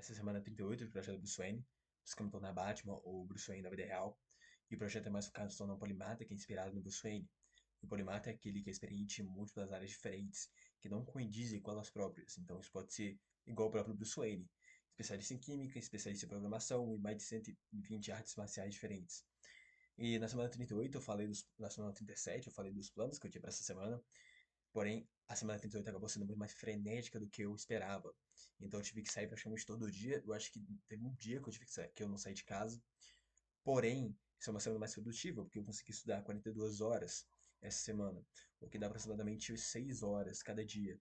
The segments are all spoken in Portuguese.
essa semana 38 do projeto Bruce Wayne, buscando tornar Batman ou Bruce Wayne na vida real. E o projeto é mais focado em se tornar um polimata que é inspirado no Bruce Wayne. O polimata é aquele que é experiente em múltiplas áreas diferentes, que não coindizem com elas próprias. Então isso pode ser igual ao próprio Bruce Wayne, especialista em química, especialista em programação e mais de 120 artes marciais diferentes. E na semana 38 eu falei na semana 37 eu falei dos planos que eu tinha para essa semana. Porém, a semana 38 acabou sendo muito mais frenética do que eu esperava. Então eu tive que sair praticamente todo dia. Eu acho que teve um dia que eu tive que eu não saí de casa. Porém, isso é uma semana mais produtiva, porque eu consegui estudar 42 horas essa semana, o que dá aproximadamente 6 horas cada dia.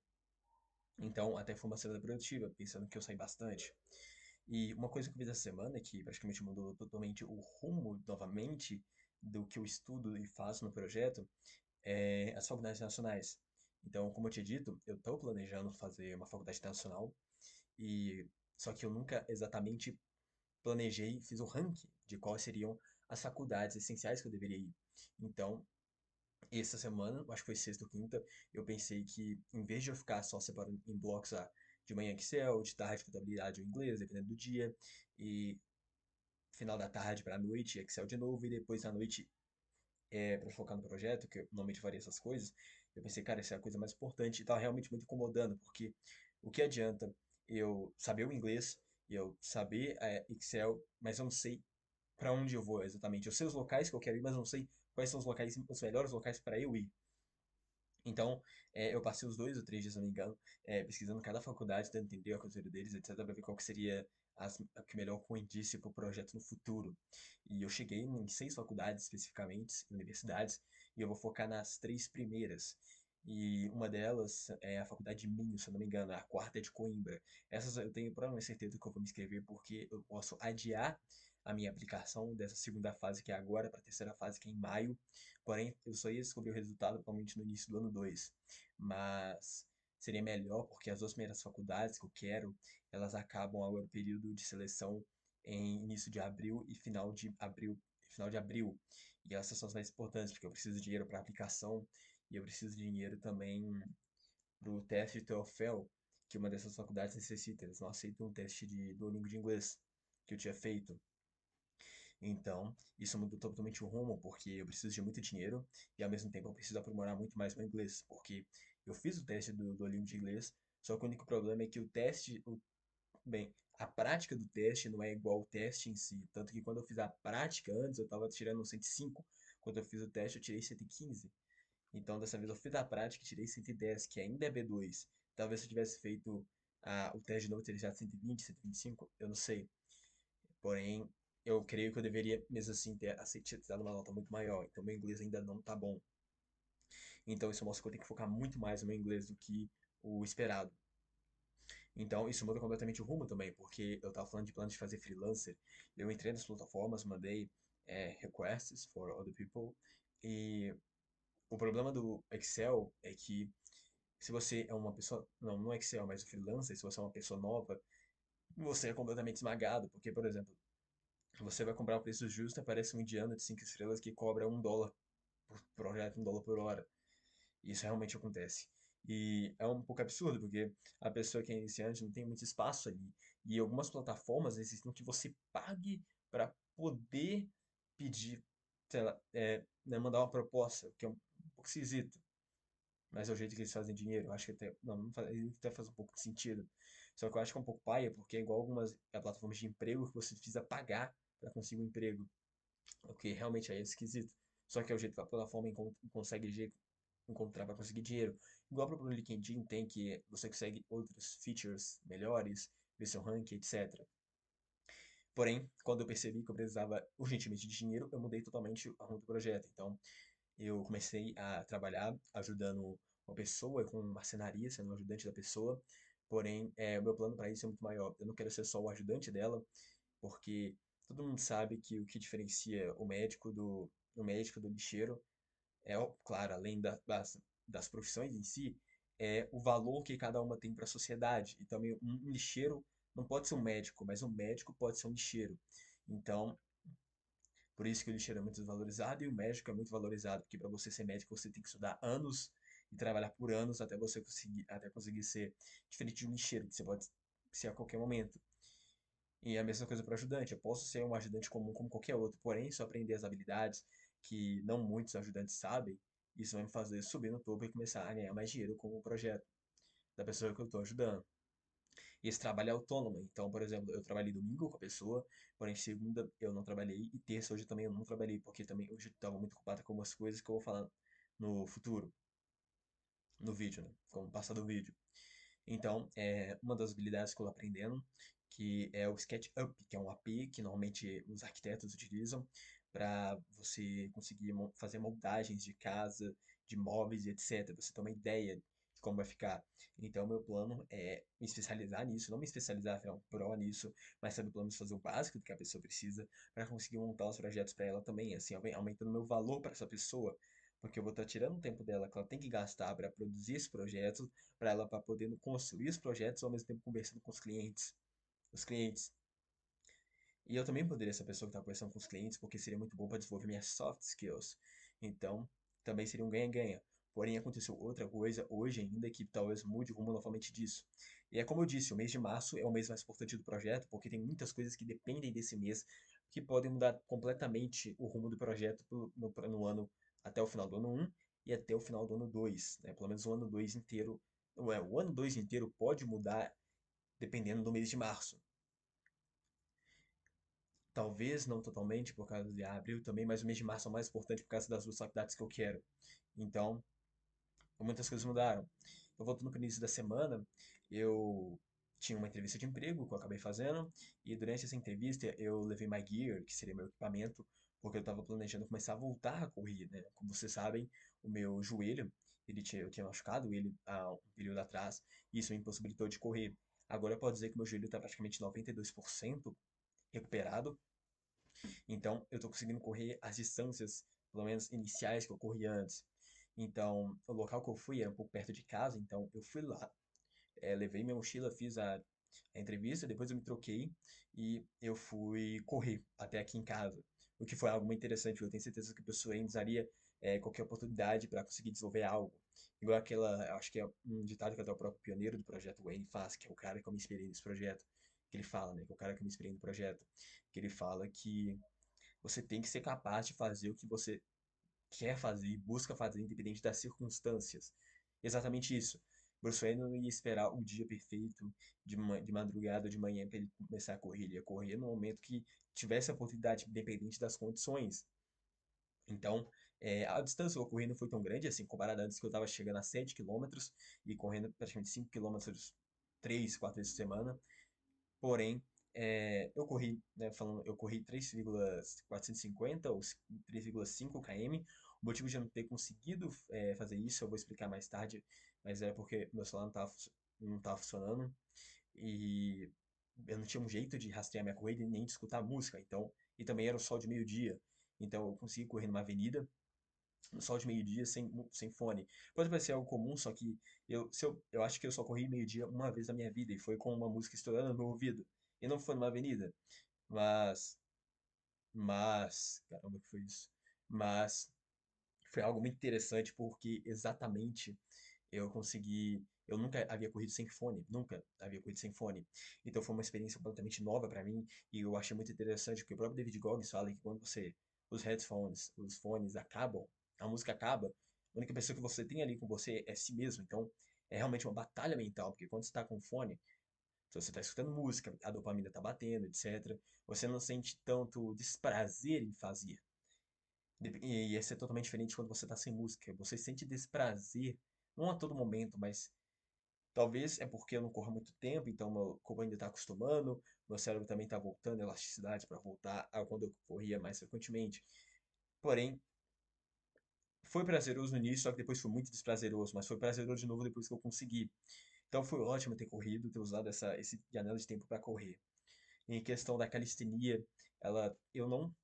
Então, até foi uma semana produtiva, pensando que eu saí bastante. E uma coisa que eu fiz essa semana, que praticamente mudou totalmente o rumo novamente do que eu estudo e faço no projeto, é as faculdades nacionais. Então, como eu tinha dito, eu estou planejando fazer uma faculdade nacional e só que eu nunca exatamente planejei, fiz o ranking de quais seriam as faculdades essenciais que eu deveria ir. Então, essa semana, acho que foi sexta ou quinta, eu pensei que em vez de eu ficar só separando em blocos de manhã Excel, de tarde contabilidade ou inglês, dependendo do dia, e final da tarde para a noite Excel de novo, e depois à noite para focar no projeto, que eu normalmente faria essas coisas, eu pensei, cara, essa é a coisa mais importante e tá realmente muito incomodando, porque o que adianta eu saber o inglês, eu saber Excel, mas eu não sei para onde eu vou exatamente. Eu sei os locais que eu quero ir, mas não sei quais são os locais, os melhores locais para eu ir. Então, eu passei os 2 ou 3 dias, se não me engano, pesquisando cada faculdade, tentando entender a cultura deles, etc., para ver qual que seria a que melhor coincidisse para o projeto no futuro. E eu cheguei em 6 faculdades especificamente, universidades, e eu vou focar nas 3 primeiras. E uma delas é a Faculdade de Minho, se eu não me engano, a quarta é de Coimbra. Essas eu tenho provavelmente certeza que eu vou me inscrever porque eu posso adiar a minha aplicação dessa segunda fase que é agora para a terceira fase que é em maio. Porém, eu só ia descobrir o resultado provavelmente no início do ano 2. Mas seria melhor porque as 2 primeiras faculdades que eu quero, elas acabam agora o período de seleção em início de abril e final de abril. Final de abril. E essas são as mais importantes, porque eu preciso de dinheiro para aplicação e eu preciso de dinheiro também para o teste de TOEFL, que uma dessas faculdades necessita. Eles não aceitam um teste de Duolingo de inglês que eu tinha feito. Então, isso mudou totalmente o rumo, porque eu preciso de muito dinheiro e ao mesmo tempo eu preciso aprimorar muito mais meu inglês, porque eu fiz o teste do Duolingo de inglês, só que o único problema é que bem, a prática do teste não é igual ao teste em si, tanto que quando eu fiz a prática antes eu estava tirando um 105, quando eu fiz o teste eu tirei 115. Então, dessa vez eu fiz a prática e tirei 110, que ainda é B2. Talvez se eu tivesse feito o teste de novo, eu teria tirado 120, 125, eu não sei. Porém, eu creio que eu deveria, mesmo assim, ter dado uma nota muito maior. Então, meu inglês ainda não tá bom. Então, isso mostra que eu tenho que focar muito mais no meu inglês do que o esperado. Então, isso muda completamente o rumo também, porque eu tava falando de planos de fazer freelancer. Eu entrei nas plataformas, mandei requests for other people. E o problema do Excel é que se você é uma pessoa, não, no Excel, mas o freelancer, se você é uma pessoa nova, você é completamente esmagado, porque, por exemplo, você vai comprar o preço justo, aparece um indiano de 5 estrelas que cobra US$ 1 por projeto, US$ 1 por hora. Isso realmente acontece. E é um pouco absurdo, porque a pessoa que é iniciante não tem muito espaço ali. E algumas plataformas existem que você pague para poder pedir, sei lá, né, mandar uma proposta, o que é um pouco esquisito. Mas é o jeito que eles fazem dinheiro. Eu acho que até, não faz, até faz um pouco de sentido. Só que eu acho que é um pouco paia, porque é igual algumas plataformas de emprego que você precisa pagar para conseguir um emprego. O que realmente aí é esquisito. Só que é o jeito que a plataforma consegue encontrar para conseguir dinheiro. Igual para o LinkedIn tem que você consegue outros features melhores, ver seu ranking, etc. Porém, quando eu percebi que eu precisava urgentemente de dinheiro, eu mudei totalmente o rumo do projeto. Então, eu comecei a trabalhar ajudando uma pessoa com marcenaria, sendo um ajudante da pessoa. Porém, o meu plano para isso é muito maior. Eu não quero ser só o ajudante dela, porque todo mundo sabe que o que diferencia o médico do lixeiro claro, além das profissões em si, é o valor que cada uma tem para a sociedade. E também um lixeiro não pode ser um médico, mas um médico pode ser um lixeiro. Então, por isso que o lixeiro é muito desvalorizado e o médico é muito valorizado, porque para você ser médico você tem que estudar anos e trabalhar por anos até você conseguir ser diferente de um lixeiro, que você pode ser a qualquer momento. E é a mesma coisa para o ajudante. Eu posso ser um ajudante comum como qualquer outro, porém, se eu aprender as habilidades que não muitos ajudantes sabem, isso vai me fazer subir no topo e começar a ganhar mais dinheiro com o projeto da pessoa que eu estou ajudando. E esse trabalho é autônomo. Então, por exemplo, eu trabalhei domingo com a pessoa, porém segunda eu não trabalhei e terça hoje também eu não trabalhei, porque também hoje eu estava muito ocupado com algumas coisas que eu vou falar no futuro, no vídeo, né? Com o passar do vídeo. Então, uma das habilidades que eu tô aprendendo, que é o SketchUp, que é um API que normalmente os arquitetos utilizam para você conseguir fazer moldagens de casa, de móveis e etc. Você ter uma ideia de como vai ficar. Então, meu plano é me especializar nisso, não me especializar, virar um pro nisso, mas saber pelo menos fazer o básico do que a pessoa precisa para conseguir montar os projetos para ela também, assim, aumentando meu valor para essa pessoa, porque eu vou estar tirando o tempo dela que ela tem que gastar para produzir esse projeto para ela para poder construir os projetos ao mesmo tempo conversando com os clientes. Os clientes. E eu também poderia ser a pessoa que está conversando com os clientes, porque seria muito bom para desenvolver minhas soft skills. Então, também seria um ganha-ganha. Porém, aconteceu outra coisa hoje ainda que talvez mude o rumo novamente disso. E é como eu disse, o mês de março é o mês mais importante do projeto, porque tem muitas coisas que dependem desse mês que podem mudar completamente o rumo do projeto no ano até o final do ano um e até o final do ano 2, né? Pelo menos o ano 2 inteiro. O ano 2 inteiro pode mudar dependendo do mês de março. Talvez não totalmente por causa de abril também, mas o mês de março é o mais importante por causa das duas faculdades que eu quero. Então, muitas coisas mudaram. Eu voltando para o início da semana, eu tinha uma entrevista de emprego que eu acabei fazendo, e durante essa entrevista eu levei my gear, que seria meu equipamento, porque eu estava planejando começar a voltar a correr, né? Como vocês sabem, o meu joelho, eu tinha machucado ele há um período atrás, e isso me impossibilitou de correr. Agora eu posso dizer que meu joelho está praticamente 92% recuperado, então, eu estou conseguindo correr as distâncias, pelo menos iniciais, que eu corria antes. Então, o local que eu fui era um pouco perto de casa, então eu fui lá, levei minha mochila, fiz a entrevista, depois eu me troquei e eu fui correr até aqui em casa. O que foi algo muito interessante, eu tenho certeza que a pessoa ainda usaria qualquer oportunidade para conseguir desenvolver algo. Igual aquela, eu acho que é um ditado que até o próprio pioneiro do projeto Wayne faz, que é o cara que eu me inspirei nesse projeto, que ele fala, né, que é o cara que eu me inspirei no projeto, que ele fala que você tem que ser capaz de fazer o que você quer fazer e busca fazer, independente das circunstâncias. Exatamente isso. Bruce Wayne não ia esperar o dia perfeito de madrugada ou de manhã para ele começar a correr. Ele ia correr no momento que tivesse a oportunidade, independente das condições. Então, a distância que eu corri não foi tão grande, assim, comparada antes que eu estava chegando a 7 quilômetros e correndo praticamente 5 quilômetros 3, 4 vezes por semana. Porém, eu corri, né, eu corri 3,450 ou 3,5 km. O motivo de eu não ter conseguido fazer isso, eu vou explicar mais tarde, mas é porque meu celular não tava funcionando e eu não tinha um jeito de rastrear minha corrida e nem de escutar a música. Então, e também era o sol de meio-dia. Então, eu consegui correr numa avenida no sol de meio-dia sem fone. Pode parecer algo comum, só que eu acho que eu só corri meio-dia uma vez na minha vida e foi com uma música estourando no meu ouvido. E não foi numa avenida. Mas, caramba, que foi isso? Mas foi algo muito interessante porque exatamente eu nunca havia corrido sem fone, nunca havia corrido sem fone. Então foi uma experiência completamente nova para mim e eu achei muito interessante porque o próprio David Goggins fala que quando os headphones, os fones acabam, a música acaba, a única pessoa que você tem ali com você é si mesmo. Então é realmente uma batalha mental, porque quando você está com fone, se você está escutando música, a dopamina está batendo, etc., você não sente tanto desprazer em fazer. E esse é totalmente diferente quando você está sem música. Você sente desprazer, não a todo momento, mas talvez é porque eu não corro há muito tempo, então meu corpo ainda está acostumando, meu cérebro também está voltando a elasticidade para voltar a quando eu corria mais frequentemente. Porém, foi prazeroso no início, só que depois foi muito desprazeroso, mas foi prazeroso de novo depois que eu consegui. Então foi ótimo ter corrido, ter usado esse janela de tempo para correr. Em questão da calistenia, eu não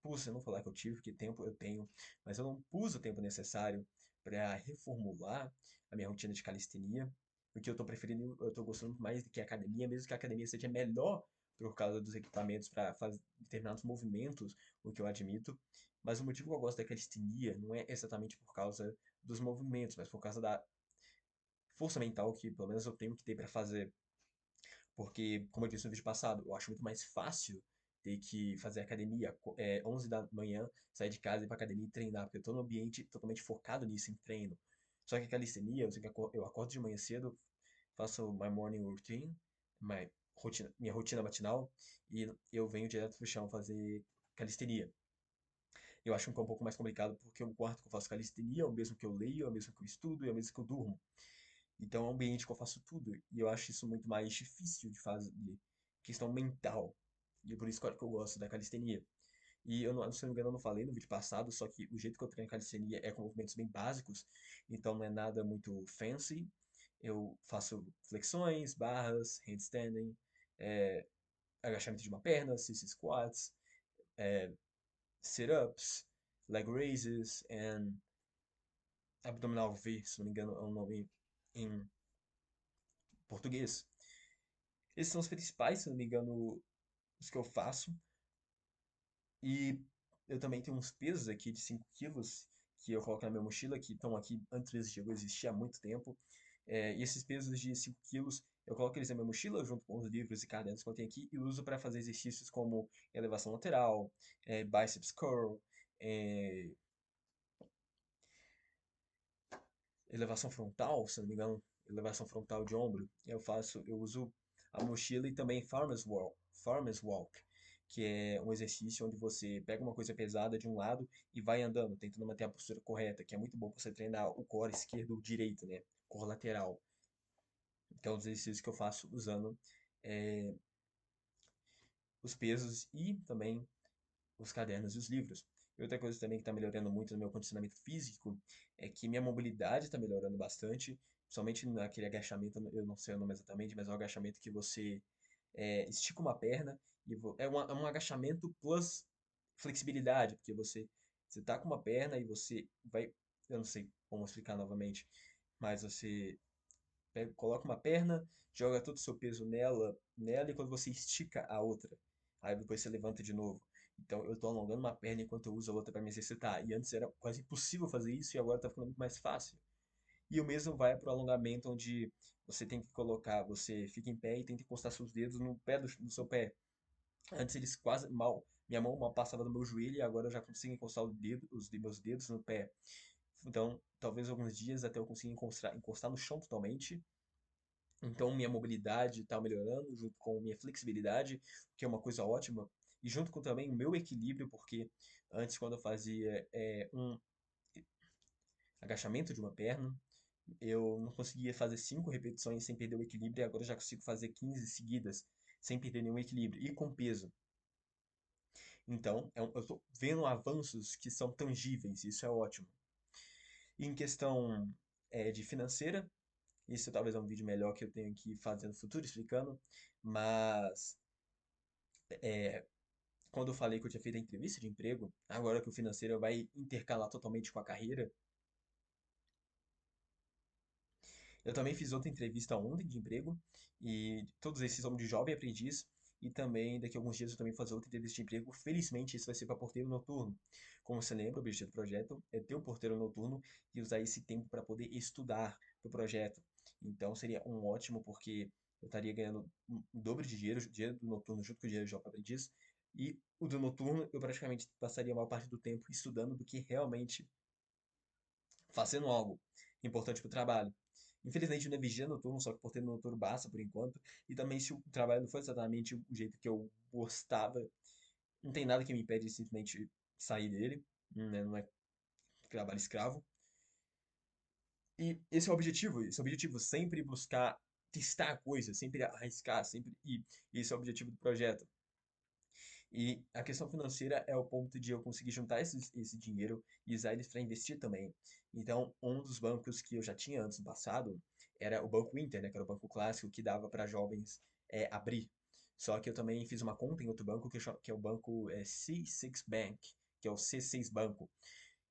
pus, eu não vou falar que eu tive, porque tempo eu tenho, mas eu não pus o tempo necessário para reformular a minha rotina de calistenia, porque eu tô preferindo, eu tô gostando mais do que a academia, mesmo que a academia seja melhor por causa dos equipamentos para fazer determinados movimentos, o que eu admito, mas o motivo que eu gosto da calistenia não é exatamente por causa dos movimentos, mas por causa da força mental que pelo menos eu tenho que ter para fazer. Porque, como eu disse no vídeo passado, eu acho muito mais fácil ter que fazer academia 11 da manhã, sair de casa e ir pra academia e treinar, porque eu tô num ambiente totalmente focado nisso, em treino. Só que a calistenia, eu acordo de manhã cedo, faço my morning routine, minha rotina matinal, e eu venho direto pro chão fazer calistenia. Eu acho que é um pouco mais complicado porque o quarto que eu faço calistenia é o mesmo que eu leio, é o mesmo que eu estudo, é o mesmo que eu durmo. Então é um ambiente que eu faço tudo. E eu acho isso muito mais difícil de fazer, de questão mental. E é por isso que eu gosto da calistenia. E eu, não, se não me engano, eu não falei no vídeo passado, só que o jeito que eu treino calistenia é com movimentos bem básicos, então não é nada muito fancy. Eu faço flexões, barras, handstanding, é, agachamento de uma perna, sissy squats, é, sit-ups, leg raises, and abdominal V, se não me engano, é um nome em português. Esses são os principais, se não me engano, os que eu faço. E eu também tenho uns pesos aqui de 5 quilos que eu coloco na minha mochila, que estão aqui antes de eu existir há muito tempo. E esses pesos de 5 quilos, eu coloco eles na minha mochila junto com os livros e cadernos que eu tenho aqui e uso para fazer exercícios como elevação lateral, biceps curl, é, elevação frontal, se não me engano, elevação frontal de ombro. Eu uso a mochila e também farmer's walk, que é um exercício onde você pega uma coisa pesada de um lado e vai andando, tentando manter a postura correta, que é muito bom para você treinar o core esquerdo ou direito, né? Core lateral. Então, os exercícios que eu faço usando é, os pesos e também os cadernos e os livros. E outra coisa também que está melhorando muito no meu condicionamento físico é que minha mobilidade está melhorando bastante, principalmente naquele agachamento, eu não sei o nome exatamente, mas é um agachamento que você estica uma perna e é um agachamento plus flexibilidade, porque você tá com uma perna e você vai, eu não sei como explicar novamente, mas você coloca uma perna, joga todo o seu peso nela e quando você estica a outra, aí depois você levanta de novo. Então eu estou alongando uma perna enquanto eu uso a outra para me exercitar. E antes era quase impossível fazer isso e agora está ficando muito mais fácil. E o mesmo vai para o alongamento onde você tem que colocar, você fica em pé e tenta encostar seus dedos no pé do seu pé. Antes eles quase mal, minha mão mal passava do meu joelho e agora eu já consigo encostar os meus dedos no pé. Então, talvez alguns dias até eu consiga encostar no chão totalmente. Então, minha mobilidade está melhorando, junto com minha flexibilidade, que é uma coisa ótima, e junto com também o meu equilíbrio, porque antes, quando eu fazia um agachamento de uma perna, eu não conseguia fazer 5 repetições sem perder o equilíbrio, e agora eu já consigo fazer 15 seguidas sem perder nenhum equilíbrio, e com peso. Então, eu estou vendo avanços que são tangíveis, isso é ótimo. E em questão de financeira, isso talvez é um vídeo melhor que eu tenho que fazer no futuro explicando, mas quando eu falei que eu tinha feito a entrevista de emprego, agora que o financeiro vai intercalar totalmente com a carreira, eu também fiz outra entrevista ontem de emprego, e todos esses são de jovem aprendiz, e também daqui a alguns dias eu também vou fazer outra entrevista de emprego. Felizmente, isso vai ser para porteiro noturno. Como você lembra, o objetivo do projeto é ter um porteiro noturno e usar esse tempo para poder estudar para o projeto. Então seria um ótimo, porque eu estaria ganhando o dobro de dinheiro do noturno junto com o dinheiro de jovem aprendiz, e o do noturno eu praticamente passaria a maior parte do tempo estudando do que realmente fazendo algo importante para o trabalho. Infelizmente não é vigia noturno, só que por ter noturno basta por enquanto. E também se o trabalho não for exatamente o jeito que eu gostava, não tem nada que me impede de simplesmente sair dele, né? Não é trabalho escravo. E esse é o objetivo, sempre buscar testar coisas, sempre arriscar, sempre ir. Esse é o objetivo do projeto. E a questão financeira é o ponto de eu conseguir juntar esse dinheiro e usar eles para investir também. Então, um dos bancos que eu já tinha antes no passado era o Banco Inter, né, que era o banco clássico que dava para jovens abrir. Só que eu também fiz uma conta em outro banco que é o banco C6 Bank, que é o C6 Banco.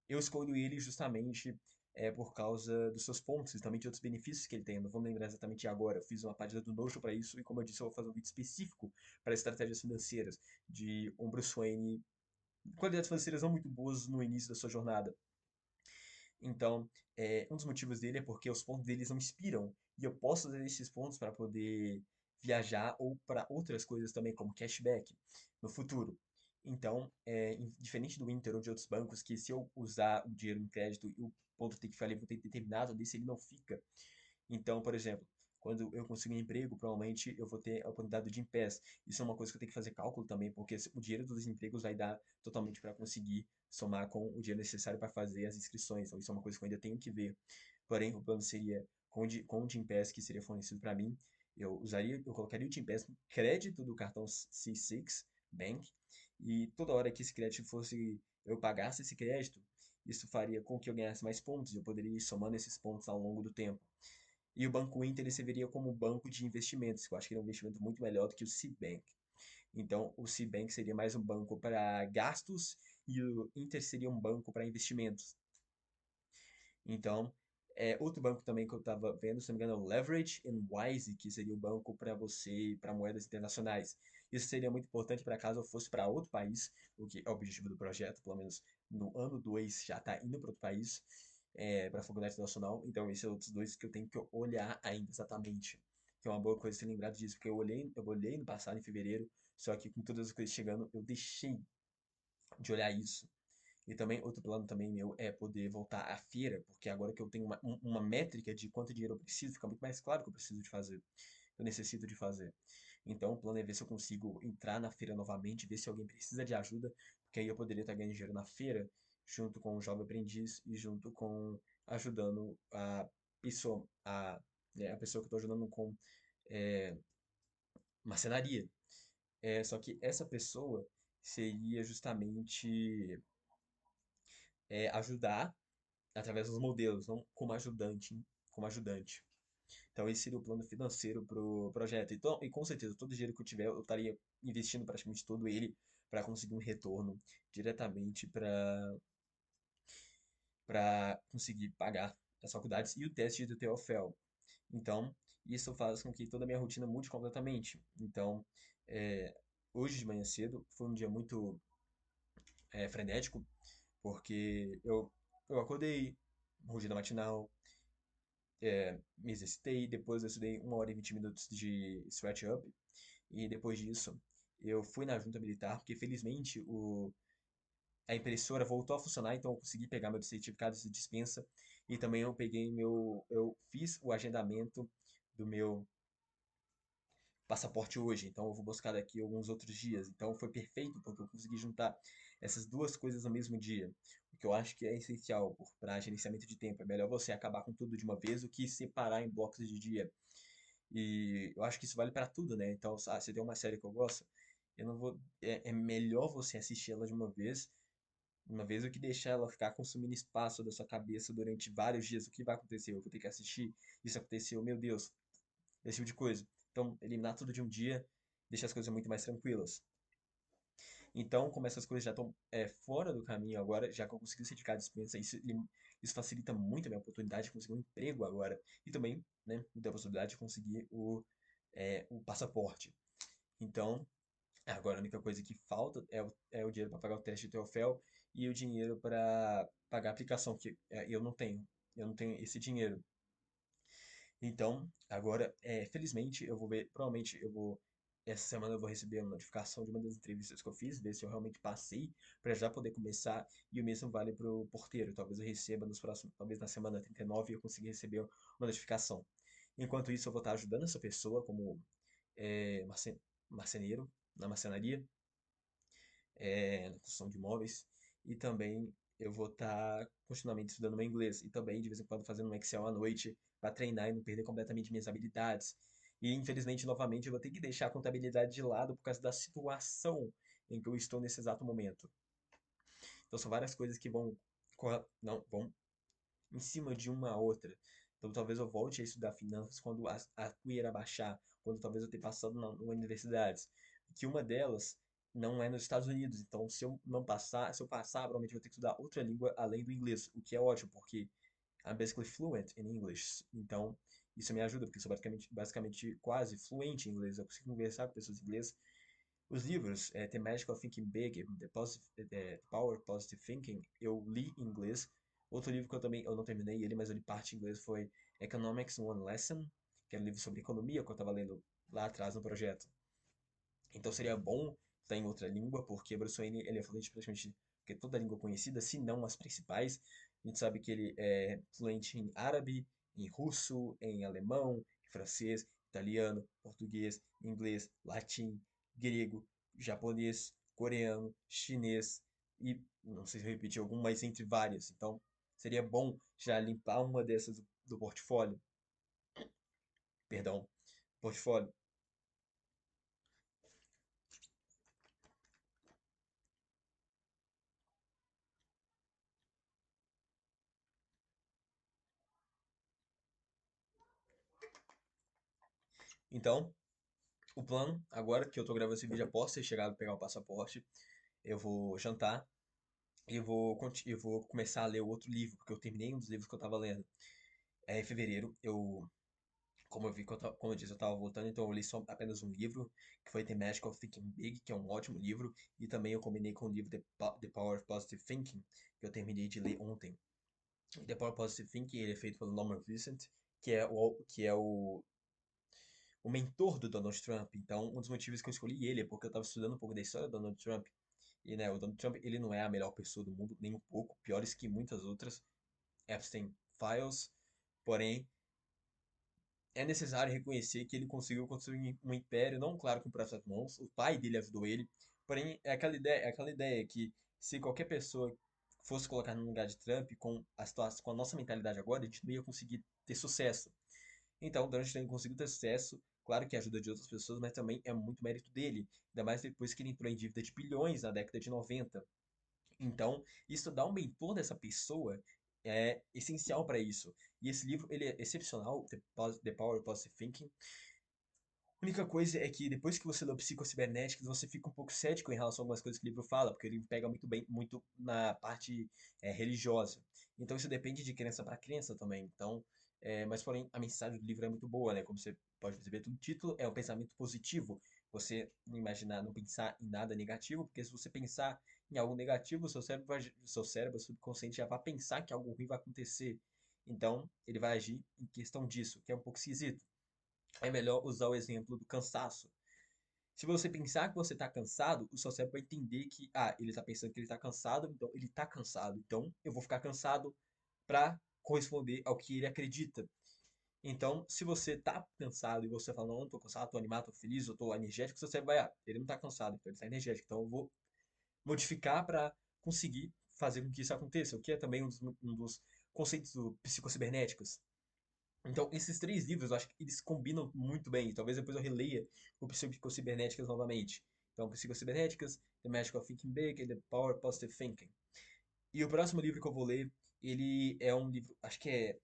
Eu escolho ele justamente por causa dos seus pontos e também de outros benefícios que ele tem. Eu não vou me lembrar exatamente agora. Eu fiz uma página do Notion para isso e, como eu disse, eu vou fazer um vídeo específico para estratégias financeiras de um Bruce Wayne. Qualidades financeiras não muito boas no início da sua jornada. Então, um dos motivos dele é porque os pontos deles não expiram. E eu posso usar esses pontos para poder viajar ou para outras coisas também, como cashback, no futuro. Então, diferente do Inter ou de outros bancos, que se eu usar o dinheiro em crédito e o ponto tem que ficar ali, vou ter determinado desse, ele não fica. Então, por exemplo, quando eu conseguir um emprego, provavelmente eu vou ter a oportunidade do Gympass. Isso é uma coisa que eu tenho que fazer cálculo também, porque o dinheiro dos empregos vai dar totalmente para conseguir somar com o dinheiro necessário para fazer as inscrições. Então, isso é uma coisa que eu ainda tenho que ver. Porém, o plano seria com o Gympass que seria fornecido para mim, eu colocaria o Gympass no crédito do cartão C6 Bank e toda hora que esse crédito fosse, eu pagasse esse crédito, isso faria com que eu ganhasse mais pontos. Eu poderia ir somando esses pontos ao longo do tempo. E o Banco Inter ele serviria como banco de investimentos, que eu acho que ele é um investimento muito melhor do que o Citibank. Então, o Citibank seria mais um banco para gastos e o Inter seria um banco para investimentos. Então, outro banco também que eu estava vendo, se não me engano, é o Leverage and Wise, que seria o banco para você, para moedas internacionais. Isso seria muito importante para caso eu fosse para outro país, o que é o objetivo do projeto, pelo menos no ano 2 já está indo para outro país, para a faculdade internacional. Então, esses são outros dois que eu tenho que olhar ainda exatamente. Que é uma boa coisa ter lembrado disso, porque eu olhei no passado, em fevereiro, só que com todas as coisas chegando, eu deixei de olhar isso. E também, outro plano também meu é poder voltar à feira, porque agora que eu tenho uma métrica de quanto dinheiro eu preciso, fica muito mais claro que eu preciso de fazer, que eu necessito de fazer. Então, o plano é ver se eu consigo entrar na feira novamente, ver se alguém precisa de ajuda, porque aí eu poderia estar ganhando dinheiro na feira, junto com o jovem aprendiz e junto com ajudando a pessoa que eu estou ajudando com é, marcenaria. Só que essa pessoa seria justamente ajudar através dos modelos, não como ajudante, como ajudante. Então esse seria o plano financeiro para o projeto. Então, e com certeza, todo o dinheiro que eu tiver, eu estaria investindo praticamente todo ele para conseguir um retorno diretamente para conseguir pagar as faculdades e o teste do TOEFL. Então, isso faz com que toda a minha rotina mude completamente. Então, é, hoje de manhã cedo foi um dia muito frenético, porque eu acordei, rotina matinal, me exercitei, depois eu estudei 1 hora e 20 minutos de stretch up, e depois disso eu fui na junta militar, porque felizmente a impressora voltou a funcionar, então eu consegui pegar meu certificado de dispensa, e também eu fiz o agendamento do meu passaporte hoje, então eu vou buscar daqui alguns outros dias. Então foi perfeito porque eu consegui juntar essas duas coisas no mesmo dia. O que eu acho que é essencial para gerenciamento de tempo. É melhor você acabar com tudo de uma vez do que separar em blocos de dia. E eu acho que isso vale para tudo, né? Então, se tem uma série que eu gosto, eu não vou. É melhor você assistir ela de uma vez do que deixar ela ficar consumindo espaço da sua cabeça durante vários dias. O que vai acontecer? Eu vou ter que assistir. Isso aconteceu, meu Deus, esse tipo de coisa. Então, eliminar tudo de um dia deixa as coisas muito mais tranquilas. Então, como essas coisas já estão fora do caminho agora, já que eu consegui o certificado de dispensa, isso facilita muito a minha oportunidade de conseguir um emprego agora. E também, né, me dá a possibilidade de conseguir o passaporte. Então, agora a única coisa que falta é o dinheiro para pagar o teste de TOEFL e o dinheiro para pagar a aplicação, que eu não tenho. Eu não tenho esse dinheiro. Então, agora, felizmente, eu vou ver, provavelmente essa semana eu vou receber uma notificação de uma das entrevistas que eu fiz, ver se eu realmente passei, para já poder começar, e o mesmo vale para o porteiro, talvez eu receba nos próximos, talvez na semana 39 eu consiga receber uma notificação. Enquanto isso, eu vou estar ajudando essa pessoa como marceneiro, na marcenaria, na construção de imóveis, e também eu vou estar continuamente estudando meu inglês, e também de vez em quando fazendo um Excel à noite para treinar e não perder completamente minhas habilidades. E infelizmente, novamente, eu vou ter que deixar a contabilidade de lado por causa da situação em que eu estou nesse exato momento. Então são várias coisas que não, vão em cima de uma a outra. Então talvez eu volte a estudar finanças quando a poeira baixar, quando talvez eu tenha passado na universidade. Que uma delas não é nos Estados Unidos, então se eu não passar, se eu passar, provavelmente eu vou ter que estudar outra língua além do inglês, o que é ótimo, porque I'm basically fluent in English. Então isso me ajuda, porque eu sou basicamente quase fluente em inglês, eu consigo conversar com pessoas em inglês. Os livros, The Magic of Thinking Big, The Power of Positive Thinking, eu li em inglês. Outro livro que eu não terminei ele, mas eu li parte em inglês foi Economics One Lesson, que era um livro sobre economia que eu estava lendo lá atrás no projeto. Então seria bom estar em outra língua, porque Bruce Wayne ele é fluente praticamente porque toda língua conhecida, se não as principais. A gente sabe que ele é fluente em árabe, em russo, em alemão, em francês, italiano, português, inglês, latim, grego, japonês, coreano, chinês e não sei se eu repeti algum, mas entre várias. Então seria bom já limpar uma dessas do portfólio. Perdão, portfólio. Então, o plano, agora que eu tô gravando esse vídeo após ter chegado a pegar o passaporte, eu vou jantar e eu vou começar a ler o outro livro, porque eu terminei um dos livros que eu tava lendo. É, em fevereiro, como eu vi que como eu disse, eu tava voltando, então eu li só apenas um livro, que foi The Magic of Thinking Big, que é um ótimo livro, e também eu combinei com o livro The Power of Positive Thinking, que eu terminei de ler ontem. The Power of Positive Thinking, ele é feito pelo Norman Vincent, que é o mentor do Donald Trump. Então, um dos motivos que eu escolhi ele é porque eu estava estudando um pouco da história do Donald Trump. E, né, o Donald Trump, ele não é a melhor pessoa do mundo, nem um pouco, piores que muitas outras Epstein Files. Porém, é necessário reconhecer que ele conseguiu construir um império, não claro com próprias mãos, o pai dele ajudou ele. Porém, é aquela ideia que se qualquer pessoa fosse colocar no lugar de Trump com a situação, com a nossa mentalidade agora, a gente não ia conseguir ter sucesso. Então, o Donald Trump conseguiu ter sucesso, claro que ajuda de outras pessoas, mas também é muito mérito dele, ainda mais depois que ele entrou em dívida de bilhões na década de 90. Então, estudar um mentor dessa pessoa é essencial para isso. E esse livro, ele é excepcional, The Power of Positive Thinking. A única coisa é que depois que você lê o Psicocibernéticas, você fica um pouco cético em relação a algumas coisas que o livro fala, porque ele pega muito bem, muito na parte religiosa. Então isso depende de crença para crença também. Então, mas porém a mensagem do livro é muito boa, né? Como você pode perceber do título, é um pensamento positivo. Você não imaginar, não pensar em nada negativo, porque se você pensar em algo negativo, seu cérebro subconsciente já vai pensar que algo ruim vai acontecer. Então, ele vai agir em questão disso, que é um pouco esquisito. É melhor usar o exemplo do cansaço. Se você pensar que você está cansado, o seu cérebro vai entender que, ele está pensando que ele está cansado, então ele está cansado. Então eu vou ficar cansado para corresponder ao que ele acredita. Então, se você está cansado e você fala, não, eu tô cansado, tô animado, tô feliz, eu tô energético, seu cérebro vai, ele não está cansado, então ele está energético. Então eu vou modificar para conseguir fazer com que isso aconteça, o que é também um dos conceitos do psicocibernéticos. Então, esses três livros, eu acho que eles combinam muito bem. Talvez depois eu releia o Psicocibernéticas novamente. Então, Psicocibernéticas, The Magic of Thinking Big e The Power of Positive Thinking. E o próximo livro que eu vou ler, ele é um livro, acho que é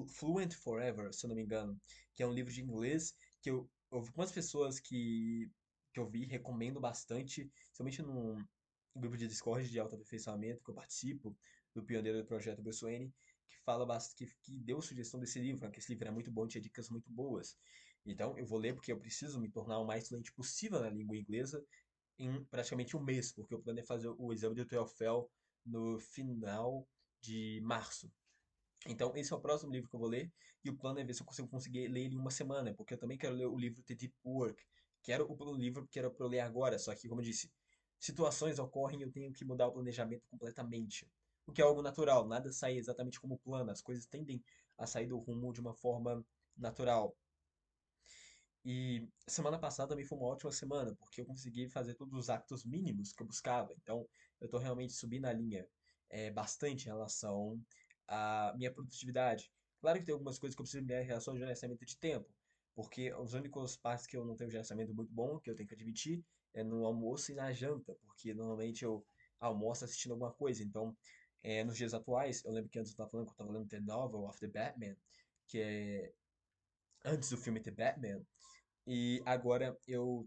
Fluent Forever, se eu não me engano, que é um livro de inglês que eu vi algumas pessoas que eu vi recomendo bastante, principalmente num grupo de Discord de autoaperfeiçoamento que eu participo, do pioneiro do projeto Bruce Wayne, que fala bastante, que deu sugestão desse livro, né, que esse livro é muito bom, tinha dicas muito boas. Então eu vou ler porque eu preciso me tornar o mais fluente possível na língua inglesa em praticamente um mês, porque o plano é fazer o exame do TOEFL no final de março. Então, esse é o próximo livro que eu vou ler, e o plano é ver se eu consigo conseguir ler ele em uma semana, porque eu também quero ler o livro The Deep Work, que era o livro que era para eu ler agora, só que, como eu disse, situações ocorrem e eu tenho que mudar o planejamento completamente. O que é algo natural, nada sai exatamente como plano, as coisas tendem a sair do rumo de uma forma natural. E semana passada também foi uma ótima semana, porque eu consegui fazer todos os actos mínimos que eu buscava. Então, eu estou realmente subindo a linha bastante em relação à minha produtividade. Claro que tem algumas coisas que eu preciso melhorar em relação ao gerenciamento de tempo, porque os únicos partes que eu não tenho gerenciamento muito bom, que eu tenho que admitir, é no almoço e na janta, porque normalmente eu almoço assistindo alguma coisa. Então, nos dias atuais, eu lembro que antes eu estava falando que eu estava lendo The Novel of the Batman, que é antes do filme The Batman, e agora eu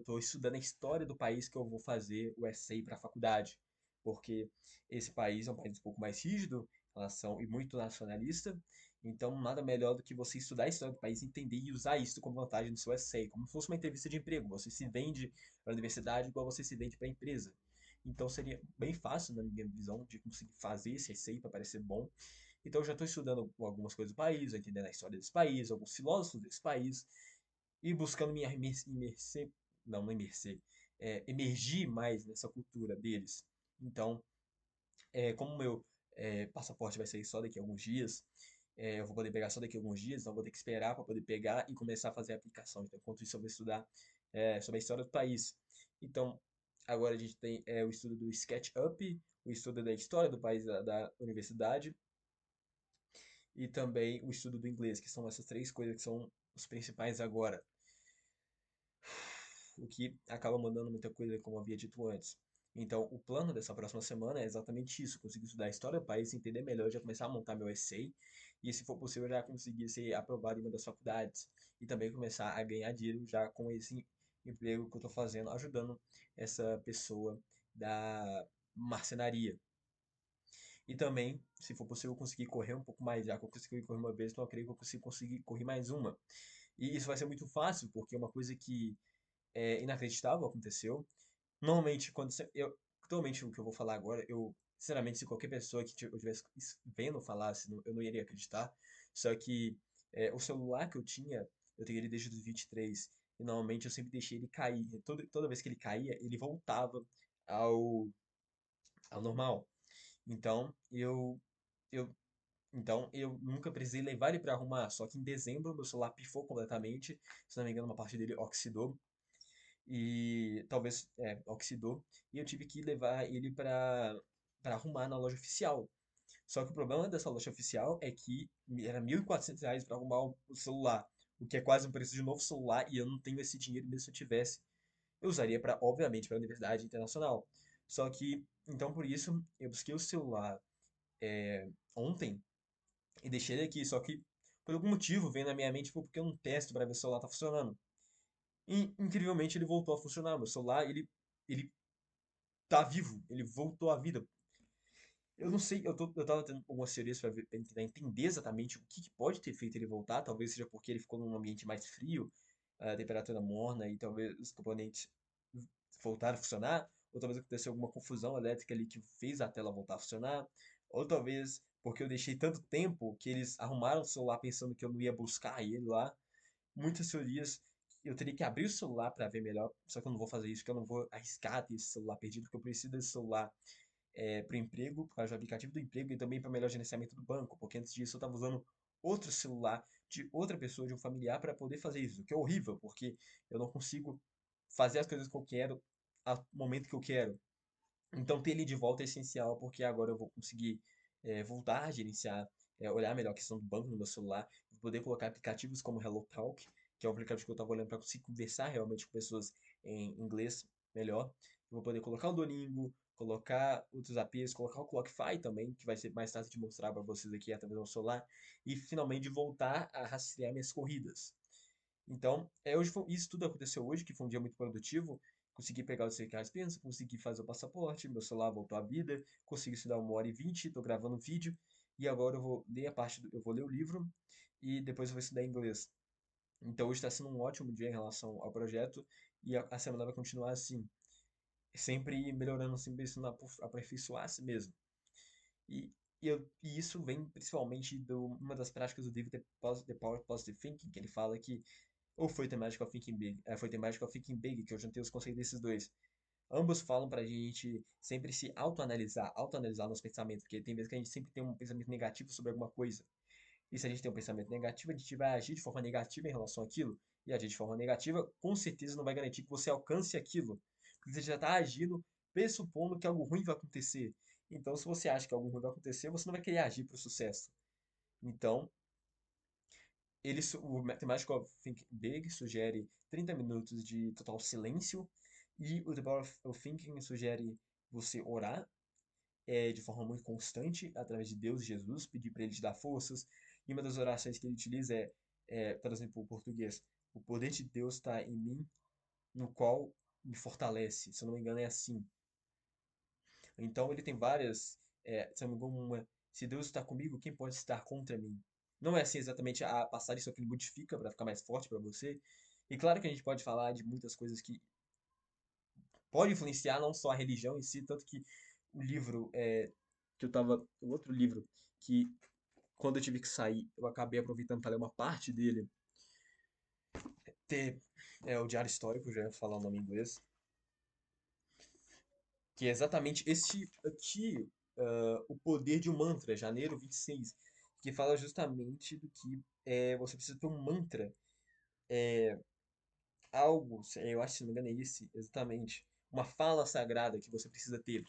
tô estudando a história do país que eu vou fazer o essay para a faculdade, porque esse país é um país um pouco mais rígido em relação e muito nacionalista, então nada melhor do que você estudar a história do país, entender e usar isso como vantagem no seu essay, como se fosse uma entrevista de emprego. Você se vende para a universidade igual você se vende para a empresa. Então seria bem fácil, na minha visão, de conseguir fazer esse essay para parecer bom. Então eu já estou estudando algumas coisas do país, entendendo a história desse país, alguns filósofos desse país, e buscando me imerser, não imerser, emergir mais nessa cultura deles. Então, como meu passaporte vai sair só daqui a alguns dias, eu vou poder pegar só daqui a alguns dias, então eu vou ter que esperar para poder pegar e começar a fazer a aplicação. Então, enquanto isso, eu vou estudar sobre a história do país. Então, agora a gente tem o estudo do SketchUp, o estudo da história do país da universidade e também o estudo do inglês, que são essas três coisas que são os principais agora. O que acaba mandando muita coisa, como eu havia dito antes. Então, o plano dessa próxima semana é exatamente isso: conseguir estudar a história do país, entender melhor, já começar a montar meu essay, e se for possível, já conseguir ser aprovado em uma das faculdades. E também começar a ganhar dinheiro já com esse emprego que eu estou fazendo, ajudando essa pessoa da marcenaria. E também, se for possível, conseguir correr um pouco mais, já que eu consegui correr uma vez, então eu creio que eu consigo conseguir correr mais uma. E isso vai ser muito fácil, porque é uma coisa que inacreditável aconteceu. Normalmente, atualmente o que eu vou falar agora, sinceramente, se qualquer pessoa que eu estivesse vendo falasse, eu não iria acreditar. Só que o celular que eu tenho ele desde os 23, e normalmente eu sempre deixei ele cair. Toda vez que ele caía, ele voltava ao, ao normal. Então, eu, então, eu nunca precisei levar ele para arrumar. Só que em dezembro, meu celular pifou completamente. Se não me engano, uma parte dele oxidou e talvez oxidou e eu tive que levar ele para arrumar na loja oficial. Só que o problema dessa loja oficial é que era R$ 1.400 para arrumar o celular, o que é quase um preço de um novo celular e eu não tenho esse dinheiro mesmo se eu tivesse. Eu usaria para, obviamente, para a Universidade Internacional. Só que, então por isso, eu busquei o celular ontem e deixei ele aqui. Só que, por algum motivo, veio na minha mente, pô, porque eu não testo para ver se o celular tá funcionando. E, incrivelmente, ele voltou a funcionar. Meu celular, ele tá vivo, ele voltou à vida. Eu não sei, eu tava tendo algumas teorias pra tentar entender exatamente o que pode ter feito ele voltar. Talvez seja porque ele ficou num ambiente mais frio, a temperatura morna e talvez os componentes voltaram a funcionar. Ou talvez aconteceu alguma confusão elétrica ali que fez a tela voltar a funcionar. Ou talvez porque eu deixei tanto tempo que eles arrumaram o celular pensando que eu não ia buscar ele lá. Muitas teorias. Eu teria que abrir o celular para ver melhor, só que eu não vou fazer isso, porque eu não vou arriscar ter esse celular perdido, porque eu preciso desse celular para o emprego, por causa do aplicativo do emprego e também para melhor gerenciamento do banco, porque antes disso eu estava usando outro celular de outra pessoa, de um familiar, para poder fazer isso, o que é horrível, porque eu não consigo fazer as coisas que eu quero ao momento que eu quero. Então ter ele de volta é essencial, porque agora eu vou conseguir voltar a gerenciar, olhar melhor a questão do banco no meu celular, poder colocar aplicativos como HelloTalk, que é um aplicativo que eu estava olhando para conseguir conversar realmente com pessoas em inglês melhor. Eu vou poder colocar o Duolingo, colocar outros APIs, colocar o Clockify também, que vai ser mais fácil de mostrar para vocês aqui através do celular, e finalmente voltar a rastrear minhas corridas. Então, isso tudo aconteceu hoje, que foi um dia muito produtivo. Consegui pegar os recado-dispensa, consegui fazer o passaporte, meu celular voltou à vida, consegui estudar 1h20, estou gravando vídeo, e agora eu vou ler eu vou ler o livro e depois eu vou estudar inglês. Então hoje está sendo um ótimo dia em relação ao projeto e a semana vai continuar assim, sempre melhorando, sempre ensinando a aperfeiçoar a si mesmo. E, e isso vem principalmente de uma das práticas do livro The Power of Positive Thinking, que ele fala que ou foi The Magic of Thinking Big? Foi The Magic of Thinking Big, que eu juntei os conceitos desses dois. Ambos falam pra gente sempre se autoanalisar nosso pensamento, porque tem vezes que a gente sempre tem um pensamento negativo sobre alguma coisa. E se a gente tem um pensamento negativo, a gente vai agir de forma negativa em relação àquilo. E agir de forma negativa, com certeza não vai garantir que você alcance aquilo. Porque você já está agindo pressupondo que algo ruim vai acontecer. Então, se você acha que algo ruim vai acontecer, você não vai querer agir para o sucesso. Então, o Mathematical Think Big sugere 30 minutos de total silêncio e o The Power of Thinking sugere você orar de forma muito constante através de Deus e Jesus, pedir para ele te dar forças. E uma das orações que ele utiliza traduzindo para o português, o poder de Deus está em mim, no qual me fortalece. Se eu não me engano, é assim. Então ele tem várias, se eu não me engano, se Deus está comigo, quem pode estar contra mim? Não é assim exatamente a passagem, só que ele modifica para ficar mais forte para você. E claro que a gente pode falar de muitas coisas que podem influenciar não só a religião em si, tanto que o livro que eu tava, o outro livro que quando eu tive que sair, eu acabei aproveitando para ler uma parte dele, ter o Diário Histórico, já ia falar o nome em inglês, que é exatamente este aqui, O Poder de um Mantra, janeiro 26, que fala justamente do que você precisa ter um mantra, algo, eu acho que se não me engano é esse, exatamente, uma fala sagrada que você precisa ter,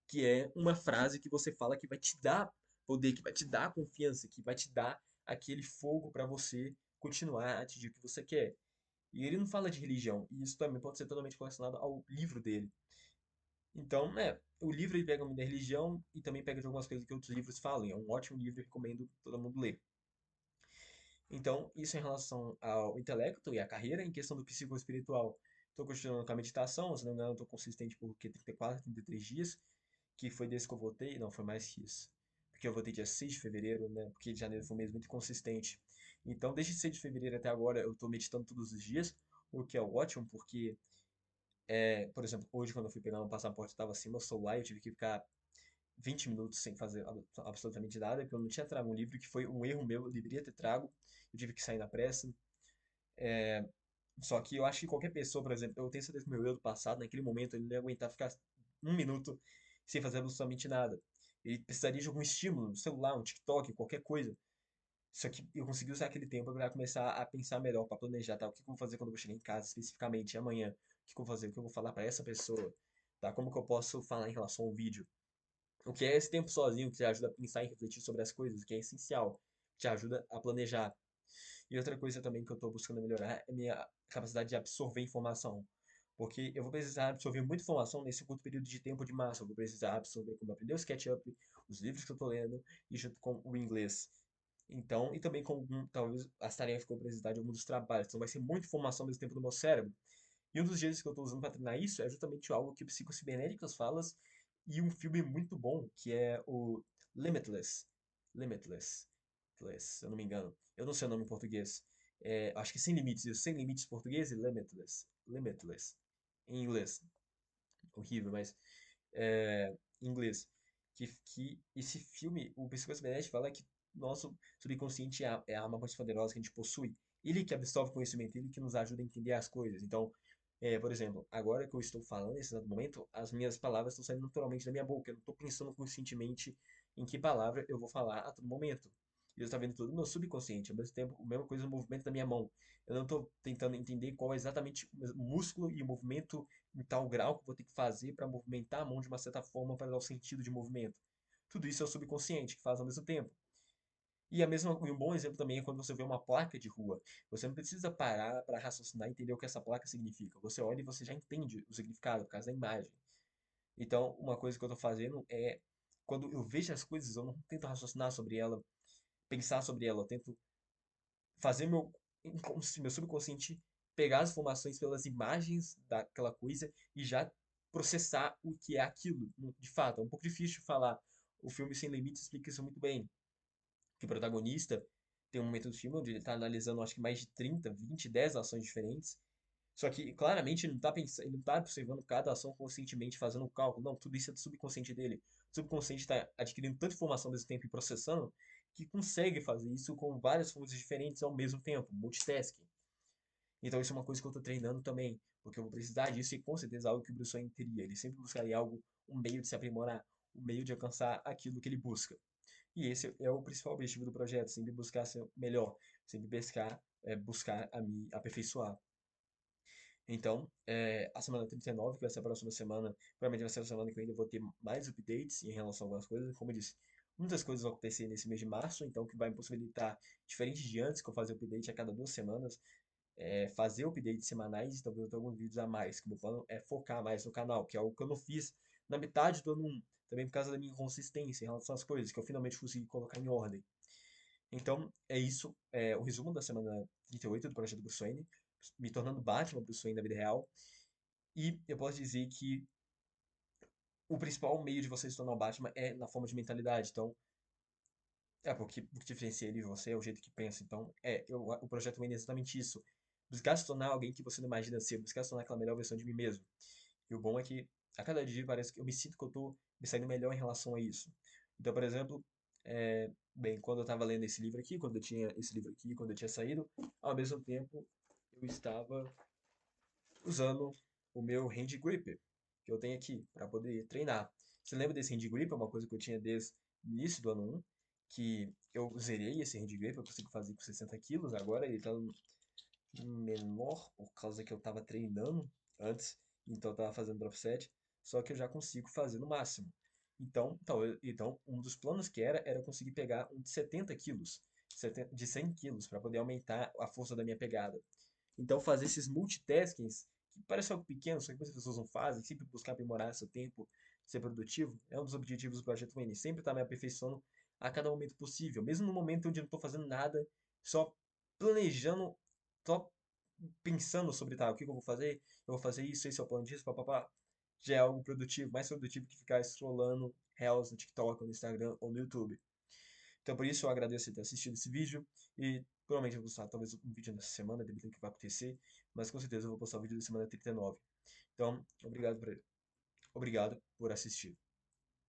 que é uma frase que você fala que vai te dar poder, que vai te dar confiança, que vai te dar aquele fogo para você continuar a atingir o que você quer. E ele não fala de religião, e isso também pode ser totalmente relacionado ao livro dele. Então, o livro ele pega muito da religião e também pega de algumas coisas que outros livros falam. É um ótimo livro, eu recomendo todo mundo ler. Então, isso em relação ao intelecto e à carreira. Em questão do psicoespiritual, estou continuando com a meditação, se não me engano, estou consistente por 34, 33 dias, que foi desde que eu voltei. Não, foi mais que isso. Porque eu voltei dia 6 de fevereiro, né? Porque janeiro foi um mês muito consistente. Então, desde 6 de fevereiro até agora, eu estou meditando todos os dias, o que é ótimo, porque por exemplo, hoje quando eu fui pegar meu passaporte, estava assim meu celular e eu tive que ficar 20 minutos sem fazer absolutamente nada, porque eu não tinha trago um livro, que foi um erro meu, eu deveria ter trago, eu tive que sair na pressa. Só que eu acho que qualquer pessoa, por exemplo, eu tenho certeza que meu eu do passado, naquele momento, ele não ia aguentar ficar um minuto sem fazer absolutamente nada. Ele precisaria de algum estímulo, um celular, um TikTok, qualquer coisa. Só que eu consegui usar aquele tempo para começar a pensar melhor, para planejar, tá? O que eu vou fazer quando eu vou chegar em casa, especificamente, amanhã? O que eu vou fazer? O que eu vou falar para essa pessoa? Tá? Como que eu posso falar em relação ao vídeo? O que é esse tempo sozinho que te ajuda a pensar e refletir sobre as coisas, que é essencial, te ajuda a planejar. E outra coisa também que eu estou buscando melhorar é a minha capacidade de absorver informação. Porque eu vou precisar absorver muita informação nesse curto período de tempo de massa. Eu vou precisar absorver como aprender o SketchUp, os livros que eu estou lendo e junto com o inglês. Então, e também com talvez as tarefas que eu vou precisar de algum dos trabalhos. Então vai ser muita informação ao mesmo tempo no meu cérebro. E um dos jeitos que eu estou usando para treinar isso é justamente algo que o Psicocibernéticas fala e um filme muito bom, que é o Limitless. Limitless. Se eu não me engano. Eu não sei o nome em português. Acho que Sem Limites, isso. Sem Limites em português e Limitless. Limitless. Em inglês. Horrível, mas em inglês. Que esse filme, o Psicocibernético fala que nosso subconsciente é a arma mais poderosa que a gente possui. Ele que absorve conhecimento, ele que nos ajuda a entender as coisas. Então, por exemplo, agora que eu estou falando nesse exato momento, as minhas palavras estão saindo naturalmente da minha boca. Eu não estou pensando conscientemente em que palavra eu vou falar a todo momento. E eu estou vendo tudo no meu subconsciente, ao mesmo tempo, a mesma coisa no movimento da minha mão. Eu não estou tentando entender qual é exatamente o músculo e o movimento em tal grau que eu vou ter que fazer para movimentar a mão de uma certa forma para dar o sentido de movimento. Tudo isso é o subconsciente que faz ao mesmo tempo. E um bom exemplo também é quando você vê uma placa de rua. Você não precisa parar para raciocinar e entender o que essa placa significa. Você olha e você já entende o significado por causa da imagem. Então, uma coisa que eu estou fazendo é, quando eu vejo as coisas, eu não tento raciocinar sobre ela, pensar sobre ela, eu tento fazer meu subconsciente pegar as informações pelas imagens daquela coisa e já processar o que é aquilo, de fato. É um pouco difícil de falar. O filme Sem Limites explica isso muito bem. Que o protagonista tem um momento do filme onde ele está analisando, acho que mais de 30, 20, 10 ações diferentes. Só que claramente ele não está pensando, ele não tá observando cada ação conscientemente, fazendo um cálculo. Não, tudo isso é do subconsciente dele. O subconsciente está adquirindo tanta informação ao mesmo tempo e processando que consegue fazer isso com várias fontes diferentes ao mesmo tempo, multitasking. Então isso é uma coisa que eu estou treinando também, porque eu vou precisar disso e com certeza é algo que o Bruce Wayne teria. Ele sempre buscaria algo, um meio de se aprimorar, um meio de alcançar aquilo que ele busca. E esse é o principal objetivo do projeto, sempre buscar ser melhor, sempre buscar a me aperfeiçoar. Então, a semana 39, que vai ser a próxima semana, provavelmente vai ser a semana que eu ainda vou ter mais updates em relação a algumas coisas. Como eu disse, muitas coisas vão acontecer nesse mês de março, então que vai me possibilitar, diferente de antes, que eu fazia update a cada 2 semanas, fazer updates semanais e talvez eu tenha alguns vídeos a mais, que o meu plano é focar mais no canal, que é algo que eu não fiz na metade do ano 1, também por causa da minha inconsistência em relação às coisas, que eu finalmente consegui colocar em ordem. Então, é isso, o resumo da semana 38 do projeto Bruce Wayne, me tornando Batman Bruce Wayne na vida real, e eu posso dizer que o principal meio de você se tornar o Batman é na forma de mentalidade, então, porque o que diferencia ele de você é o jeito que pensa. Então, o projeto Wayne é exatamente isso. Buscar se tornar alguém que você não imagina ser, buscar se tornar aquela melhor versão de mim mesmo. E o bom é que a cada dia parece que eu me sinto que eu tô me saindo melhor em relação a isso. Então, por exemplo, bem, quando eu estava lendo esse livro aqui, quando eu tinha esse livro aqui, quando eu tinha saído, ao mesmo tempo eu estava usando o meu hand grip que eu tenho aqui para poder treinar. Você lembra desse hand grip? É uma coisa que eu tinha desde o início do ano 1, que eu zerei esse hand grip, eu consigo fazer com 60 quilos, agora ele está menor por causa que eu estava treinando antes, então eu estava fazendo drop set, só que eu já consigo fazer no máximo. Então um dos planos que era conseguir pegar um de 70 quilos, de 100 quilos, para poder aumentar a força da minha pegada. Então fazer esses multitaskings, que parece algo pequeno, só que muitas pessoas não fazem, sempre buscar aprimorar seu tempo, ser produtivo, é um dos objetivos do Projeto N. Sempre estar me aperfeiçoando a cada momento possível, mesmo no momento onde eu não estou fazendo nada, só planejando, só pensando sobre, tá, o que eu vou fazer? Eu vou fazer isso, esse é o plano disso, papapá. Já é algo produtivo, mais produtivo que ficar scrollando Reels no TikTok, no Instagram ou no YouTube. Então por isso eu agradeço por ter assistido esse vídeo e provavelmente eu vou postar talvez um vídeo nessa semana, dependendo do que vai acontecer, mas com certeza eu vou postar o vídeo da semana 39. Então, obrigado por assistir.